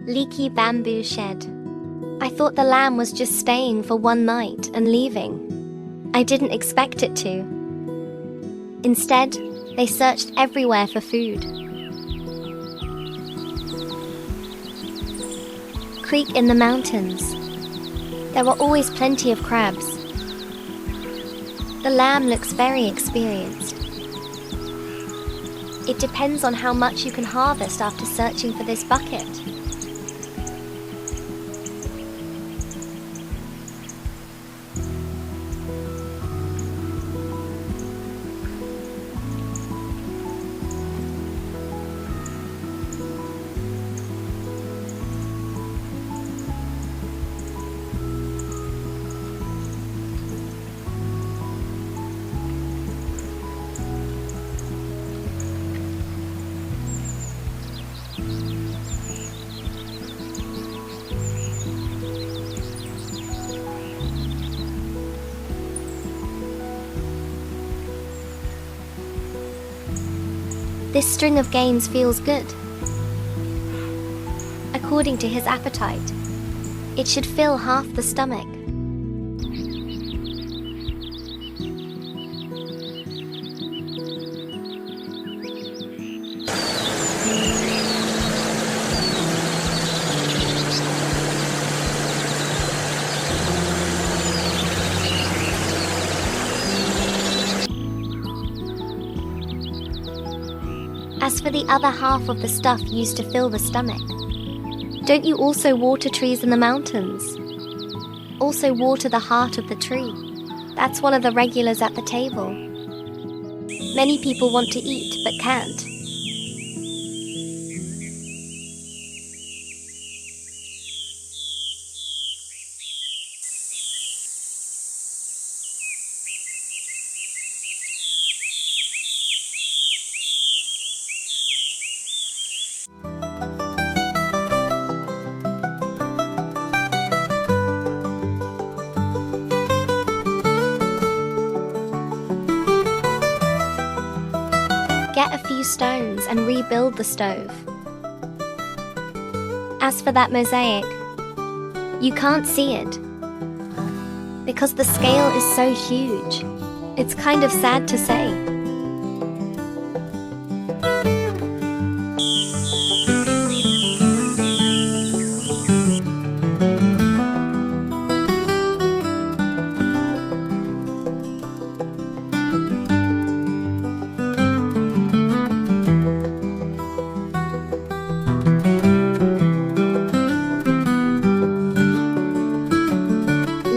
Leaky bamboo shed. I thought the lamb was just staying for one night and leaving. I didn't expect it to. Instead, they searched everywhere for food. Creek in the mountains. There were always plenty of crabs. The lamb looks very experienced. It depends on how much you can harvest after searching for this bucket. This string of gains feels good. According to his appetite, it should fill half the stomach. As for the other half of the stuff used to fill the stomach, don't you also water trees in the mountains? Also water the heart of the tree. That's one of the regulars at the table. Many people want to eat but can't. Get a few stones and rebuild the stove. As for that mosaic, you can't see it because the scale is so huge. It's kind of sad to say.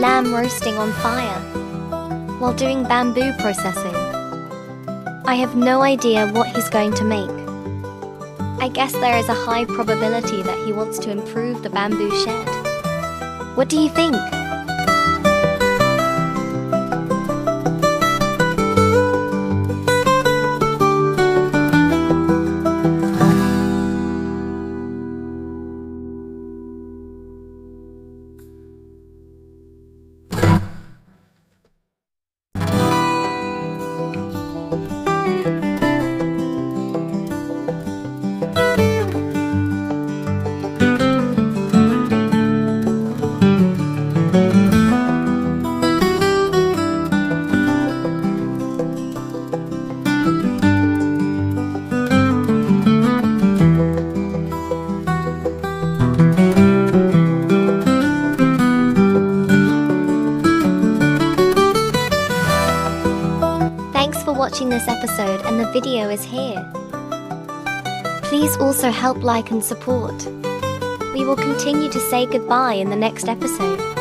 Lamb roasting on fire while doing bamboo processing. I have no idea what he's going to make. I guess there is a high probability that he wants to improve the bamboo shed. What do you think? Thanks for watching this episode, and the video is here. Please also help like and support. We will continue to say goodbye in the next episode.